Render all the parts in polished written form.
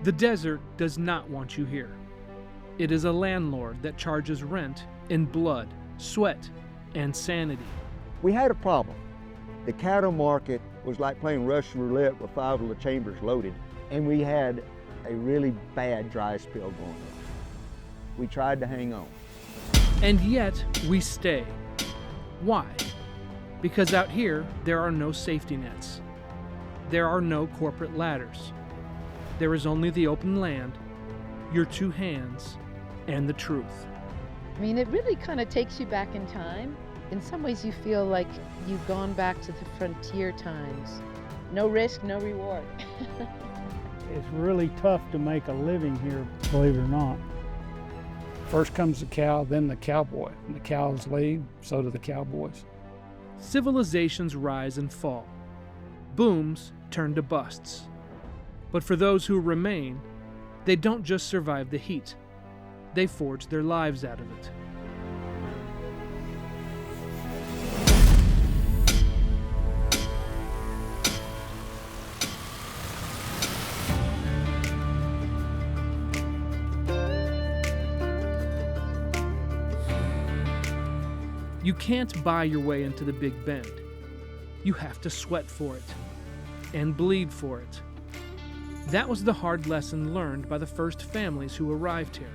The desert does not want you here. It is a landlord that charges rent in blood, sweat, and sanity. We had a problem. The cattle market was like playing Russian roulette with 5 of the chambers loaded, and we had a really bad dry spell going on. We tried to hang on. And yet, we stay. Why? Because out here, there are no safety nets. There are no corporate ladders. There is only the open land, your 2 hands, and the truth. I mean, it really kind of takes you back in time. In some ways, you feel like you've gone back to the frontier times. No risk, no reward. It's really tough to make a living here, believe it or not. First comes the cow, then the cowboy. When the cows leave, so do the cowboys. Civilizations rise and fall. Booms turn to busts. But for those who remain, they don't just survive the heat. They forge their lives out of it. You can't buy your way into the Big Bend. You have to sweat for it and bleed for it. That was the hard lesson learned by the first families who arrived here,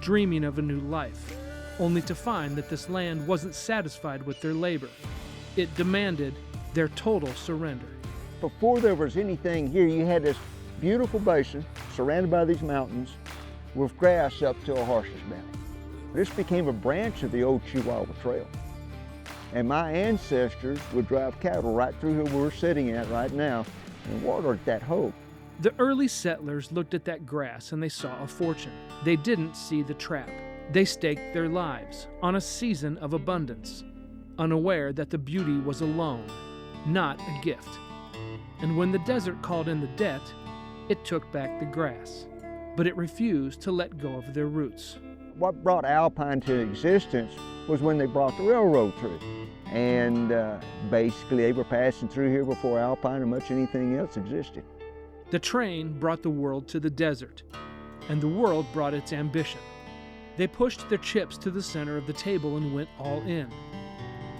dreaming of a new life, only to find that this land wasn't satisfied with their labor. It demanded their total surrender. Before there was anything here, you had this beautiful basin surrounded by these mountains with grass up to a horse's belly. This became a branch of the old Chihuahua Trail. And my ancestors would drive cattle right through here we're sitting at right now and watered that hole. The early settlers looked at that grass and they saw a fortune. They didn't see the trap. They staked their lives on a season of abundance, unaware that the beauty was a loan, not a gift. And when the desert called in the debt, it took back the grass, but it refused to let go of their roots. What brought Alpine to existence was when they brought the railroad through. And basically they were passing through here before Alpine or much anything else existed. The train brought the world to the desert, and the world brought its ambition. They pushed their chips to the center of the table and went all in.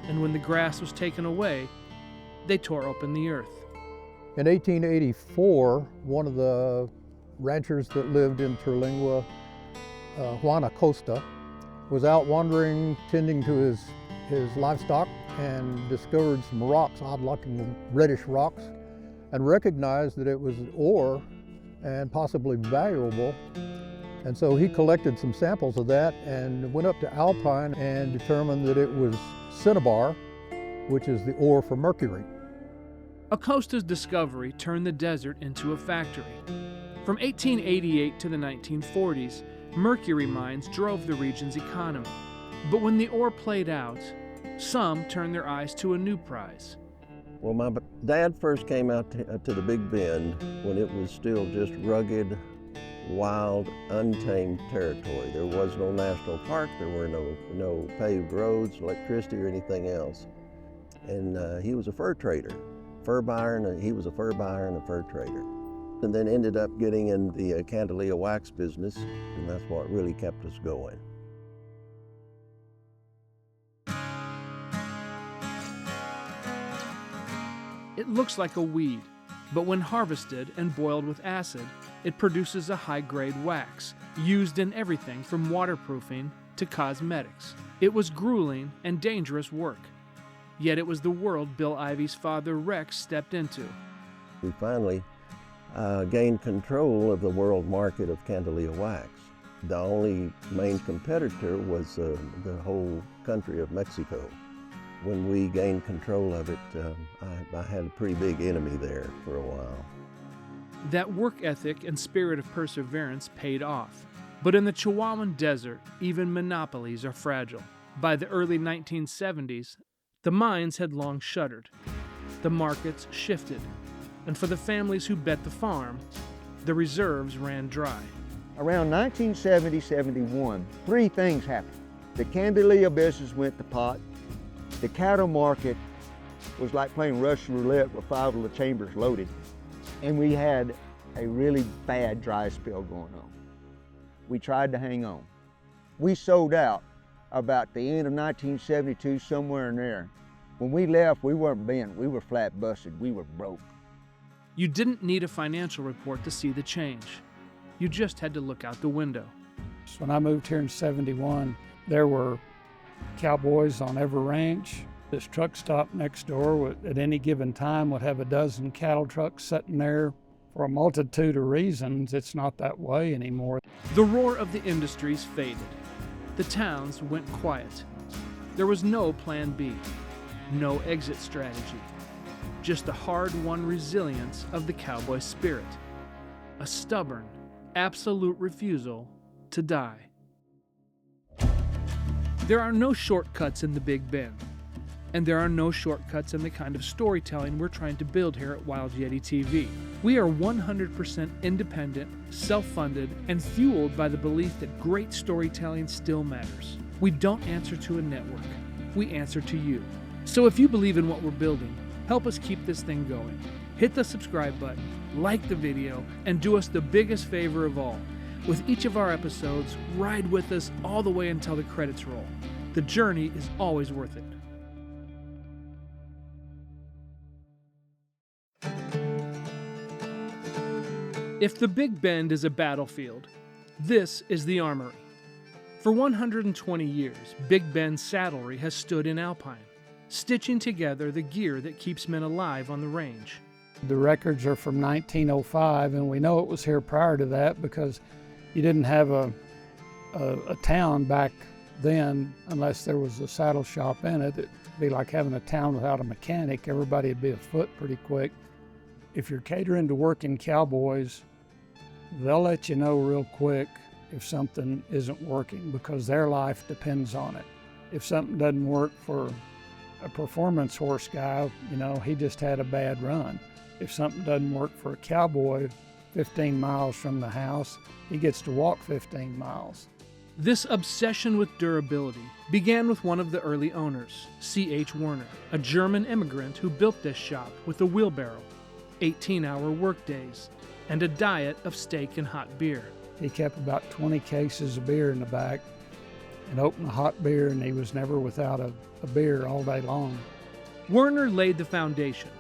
And when the grass was taken away, they tore open the earth. In 1884, one of the ranchers that lived in Terlingua, Juan Acosta, was out wandering, tending to his livestock, and discovered some rocks, odd-looking reddish rocks, and recognized that it was ore and possibly valuable. And so he collected some samples of that and went up to Alpine and determined that it was cinnabar, which is the ore for mercury. Acosta's discovery turned the desert into a factory. From 1888 to the 1940s, mercury mines drove the region's economy. But when the ore played out, some turned their eyes to a new prize. Well, my dad first came out to the Big Bend when it was still just rugged, wild, untamed territory. There was no national park, there were no paved roads, electricity, or anything else. And he was a fur trader, he was a fur buyer and a fur trader. And then ended up getting in the Candelilla wax business, and that's what really kept us going. It looks like a weed, but when harvested and boiled with acid, it produces a high-grade wax, used in everything from waterproofing to cosmetics. It was grueling and dangerous work, yet it was the world Bill Ivey's father Rex stepped into. We finally gained control of the world market of Candelilla wax. The only main competitor was the whole country of Mexico. When we gained control of it, I had a pretty big enemy there for a while. That work ethic and spirit of perseverance paid off. But in the Chihuahuan desert, even monopolies are fragile. By the early 1970s, the mines had long shuttered. The markets shifted. And for the families who bet the farm, the reserves ran dry. Around 1970-71, 3 things happened. The Candelilla business went to pot. The cattle market was like playing Russian roulette with 5 of the chambers loaded. And we had a really bad dry spell going on. We tried to hang on. We sold out about the end of 1972, somewhere in there. When we left, we weren't bent, we were flat busted, we were broke. You didn't need a financial report to see the change. You just had to look out the window. When I moved here in '71, there were cowboys on every ranch. This truck stop next door at any given time would have a dozen cattle trucks sitting there. For a multitude of reasons, it's not that way anymore. The roar of the industries faded. The towns went quiet. There was no plan B, no exit strategy, just the hard-won resilience of the cowboy spirit, a stubborn, absolute refusal to die. There are no shortcuts in the Big Bend, and there are no shortcuts in the kind of storytelling we're trying to build here at WildYetiTV. We are 100% independent, self-funded, and fueled by the belief that great storytelling still matters. We don't answer to a network, we answer to you. So if you believe in what we're building, help us keep this thing going. Hit the subscribe button, like the video, and do us the biggest favor of all. With each of our episodes, ride with us all the way until the credits roll. The journey is always worth it. If the Big Bend is a battlefield, this is the armory. For 120 years, Big Bend saddlery has stood in Alpine, stitching together the gear that keeps men alive on the range. The records are from 1905, and we know it was here prior to that because you didn't have a town back then unless there was a saddle shop in it. It'd be like having a town without a mechanic. Everybody would be afoot pretty quick. If you're catering to working cowboys, they'll let you know real quick if something isn't working because their life depends on it. If something doesn't work for a performance horse guy, you know, he just had a bad run. If something doesn't work for a cowboy 15 miles from the house, he gets to walk 15 miles. This obsession with durability began with one of the early owners, C.H. Werner, a German immigrant who built this shop with a wheelbarrow, 18-hour workdays, and a diet of steak and hot beer. He kept about 20 cases of beer in the back and opened a hot beer, and he was never without a beer all day long. Werner laid the foundation,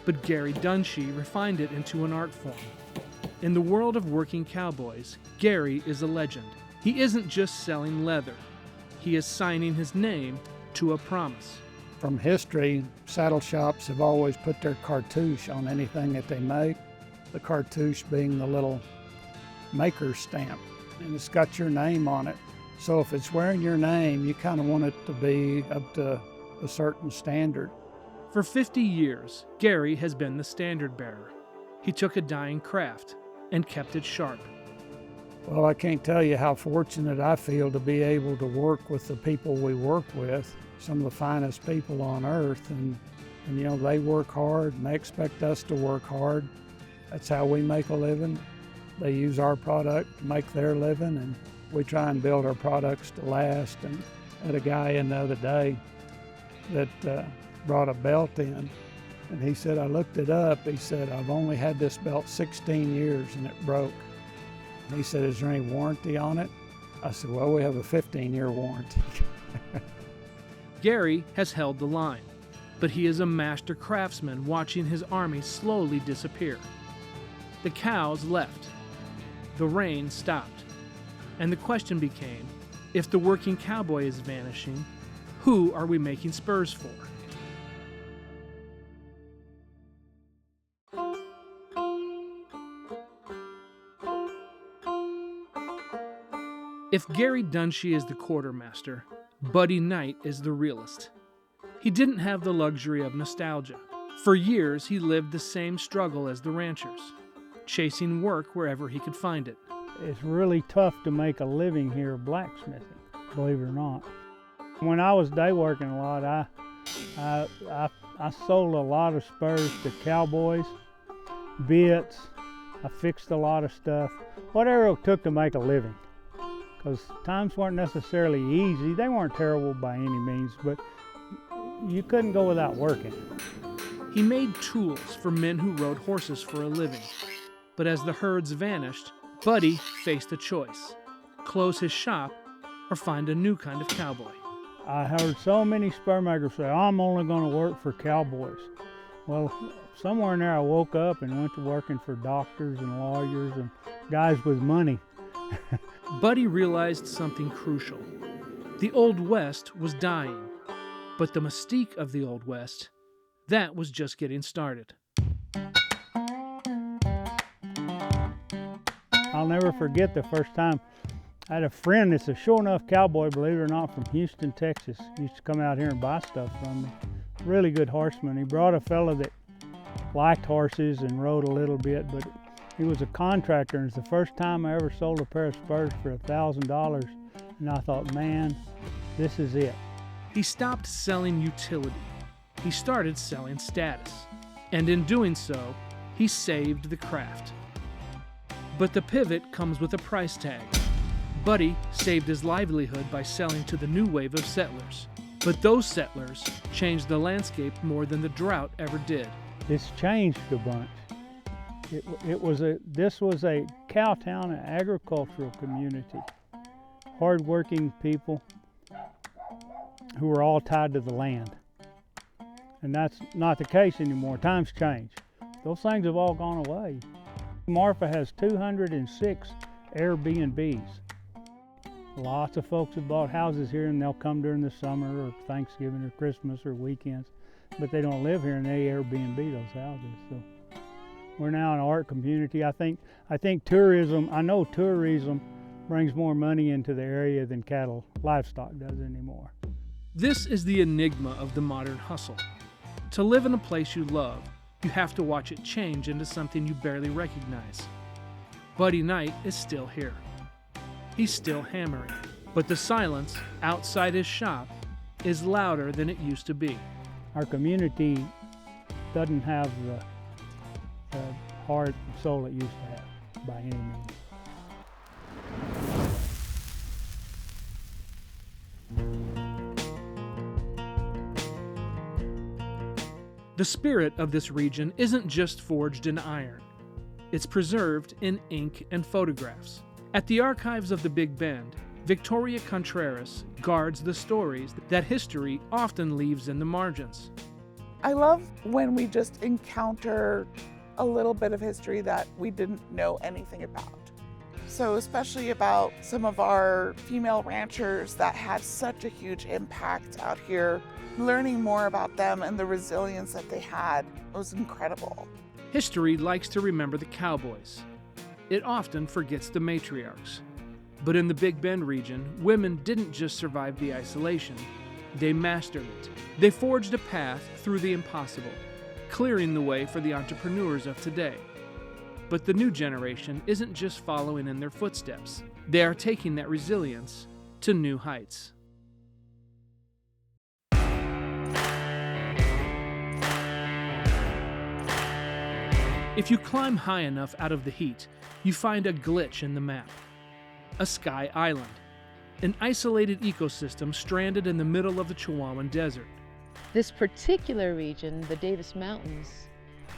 but Gary Dunshee refined it into an art form. In the world of working cowboys, Gary is a legend. He isn't just selling leather. He is signing his name to a promise. From history, saddle shops have always put their cartouche on anything that they make, the cartouche being the little maker stamp, and it's got your name on it. So if it's wearing your name, you kind of want it to be up to a certain standard. For 50 years, Gary has been the standard bearer. He took a dying craft and kept it sharp. Well, I can't tell you how fortunate I feel to be able to work with the people we work with, some of the finest people on earth, and you know, they work hard and they expect us to work hard. That's how we make a living. They use our product to make their living, and we try and build our products to last. And I had a guy in the other day that brought a belt in, and he said, I looked it up. He said, I've only had this belt 16 years and it broke. And he said, is there any warranty on it? I said, well, we have a 15-year warranty. Gary has held the line, but he is a master craftsman watching his army slowly disappear. The cows left. The rain stopped. And the question became, if the working cowboy is vanishing, who are we making spurs for? If Gary Dunshee is the quartermaster, Buddy Knight is the realist. He didn't have the luxury of nostalgia. For years, he lived the same struggle as the ranchers, chasing work wherever he could find it. It's really tough to make a living here blacksmithing, believe it or not. When I was day working a lot, I sold a lot of spurs to cowboys, bits. I fixed a lot of stuff, whatever it took to make a living. Because times weren't necessarily easy. They weren't terrible by any means, but you couldn't go without working. He made tools for men who rode horses for a living. But as the herds vanished, Buddy faced a choice: close his shop or find a new kind of cowboy. I heard so many spur makers say, I'm only going to work for cowboys. Well, somewhere in there I woke up and went to working for doctors and lawyers and guys with money. Buddy realized something crucial. The Old West was dying, but the mystique of the Old West, that was just getting started. I'll never forget the first time I had a friend that's a sure enough cowboy, believe it or not, from Houston, Texas. He used to come out here and buy stuff from me. Really good horseman. He brought a fella that liked horses and rode a little bit, but he was a contractor, and it's the first time I ever sold a pair of spurs for $1,000. And I thought, man, this is it. He stopped selling utility. He started selling status. And in doing so, he saved the craft. But the pivot comes with a price tag. Buddy saved his livelihood by selling to the new wave of settlers. But those settlers changed the landscape more than the drought ever did. It's changed a bunch. This was a cow town and agricultural community. Hard-working people who were all tied to the land. And that's not the case anymore. Times change. Those things have all gone away. Marfa has 206 Airbnbs. Lots of folks have bought houses here, and they'll come during the summer or Thanksgiving or Christmas or weekends, but they don't live here and they Airbnb those houses. So we're now an art community. I think tourism, I know tourism brings more money into the area than cattle livestock does anymore. This is the enigma of the modern hustle. To live in a place you love, you have to watch it change into something you barely recognize. Buddy Knight is still here. He's still hammering, but the silence outside his shop is louder than it used to be. Our community doesn't have the heart and soul it used to have by any means. The spirit of this region isn't just forged in iron. It's preserved in ink and photographs. At the archives of the Big Bend, Victoria Contreras guards the stories that history often leaves in the margins. I love when we just encounter a little bit of history that we didn't know anything about. So especially about some of our female ranchers that had such a huge impact out here, learning more about them and the resilience that they had was incredible. History likes to remember the cowboys. It often forgets the matriarchs. But in the Big Bend region, women didn't just survive the isolation, they mastered it. They forged a path through the impossible, clearing the way for the entrepreneurs of today. But the new generation isn't just following in their footsteps. They are taking that resilience to new heights. If you climb high enough out of the heat, you find a glitch in the map. A sky island, an isolated ecosystem stranded in the middle of the Chihuahuan Desert. This particular region, the Davis Mountains,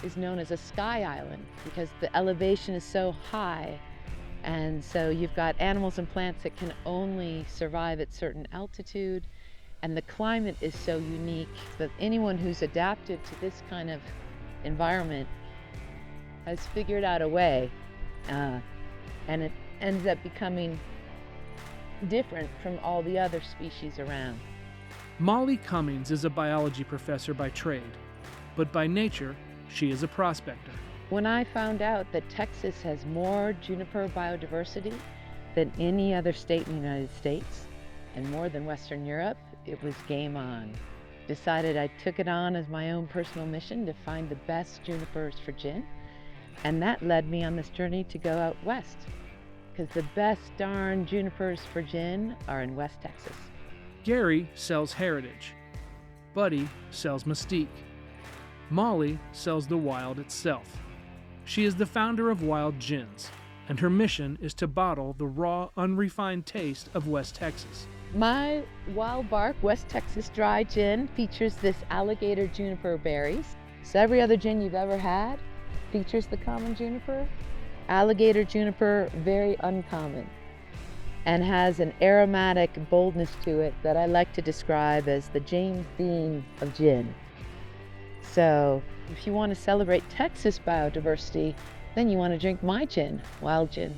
is known as a sky island because the elevation is so high, and so you've got animals and plants that can only survive at certain altitude, and the climate is so unique that anyone who's adapted to this kind of environment has figured out a way, and it ends up becoming different from all the other species around. Molly Cummings is a biology professor by trade, but by nature, she is a prospector. When I found out that Texas has more juniper biodiversity than any other state in the United States, and more than Western Europe, it was game on. Decided I took it on as my own personal mission to find the best junipers for gin. And that led me on this journey to go out west, because the best darn junipers for gin are in West Texas. Gary sells heritage. Buddy sells mystique. Molly sells the wild itself. She is the founder of Wild Gins, and her mission is to bottle the raw, unrefined taste of West Texas. My Wild Bark West Texas dry gin features this alligator juniper berries. So every other gin you've ever had features the common juniper, Alligator juniper, very uncommon, and has an aromatic boldness to it that I like to describe as the James Dean of gin. So if you want to celebrate Texas biodiversity, then you want to drink my gin, Wild Gin.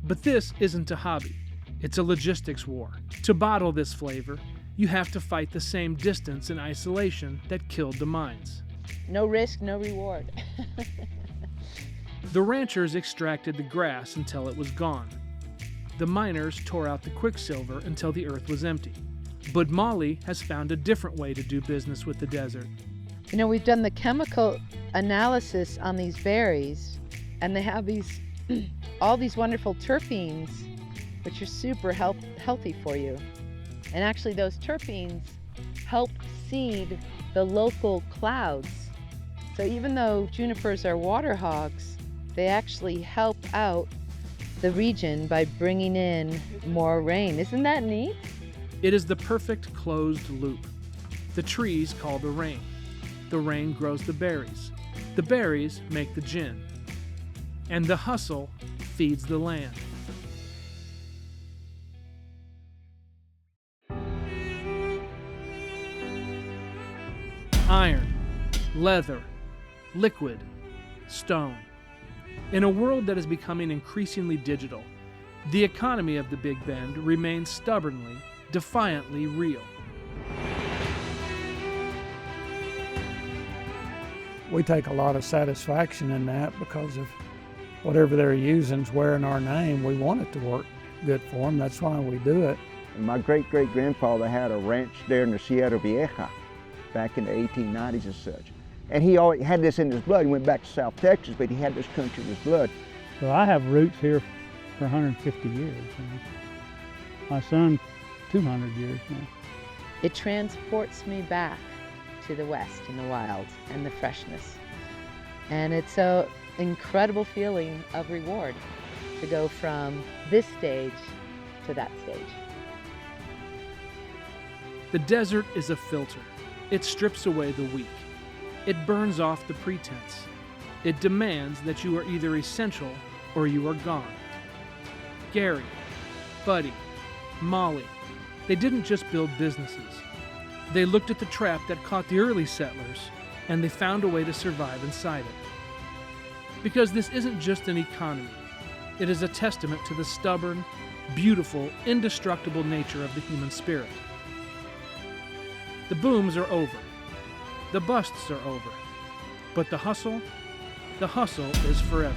But this isn't a hobby. It's a logistics war. To bottle this flavor, you have to fight the same distance and isolation that killed the mines. No risk, no reward. The ranchers extracted the grass until it was gone. The miners tore out the quicksilver until the earth was empty. But Molly has found a different way to do business with the desert. You know, we've done the chemical analysis on these berries, and they have these all these wonderful terpenes, which are super healthy for you. And actually those terpenes help seed the local clouds. So even though junipers are water hogs, they actually help out the region by bringing in more rain. Isn't that neat? It is the perfect closed loop. The trees call the rain. The rain grows the berries. The berries make the gin. And the hustle feeds the land. Iron, leather, liquid, stone. In a world that is becoming increasingly digital, the economy of the Big Bend remains stubbornly, defiantly real. We take a lot of satisfaction in that because of whatever they're using is wearing our name. We want it to work good for them. That's why we do it. And my great-great-grandfather had a ranch there in the Sierra Vieja back in the 1890s and such. And he always had this in his blood. He went back to South Texas, but he had this country in his blood. So I have roots here for 150 years. You know. My son, 200 years now. It transports me back to the West in the wild and the freshness. And it's an incredible feeling of reward to go from this stage to that stage. The desert is a filter. It strips away the weak. It burns off the pretense. It demands that you are either essential or you are gone. Gary, Buddy, Molly, they didn't just build businesses. They looked at the trap that caught the early settlers, and they found a way to survive inside it. Because this isn't just an economy. It is a testament to the stubborn, beautiful, indestructible nature of the human spirit. The booms are over. The busts are over. But the hustle is forever.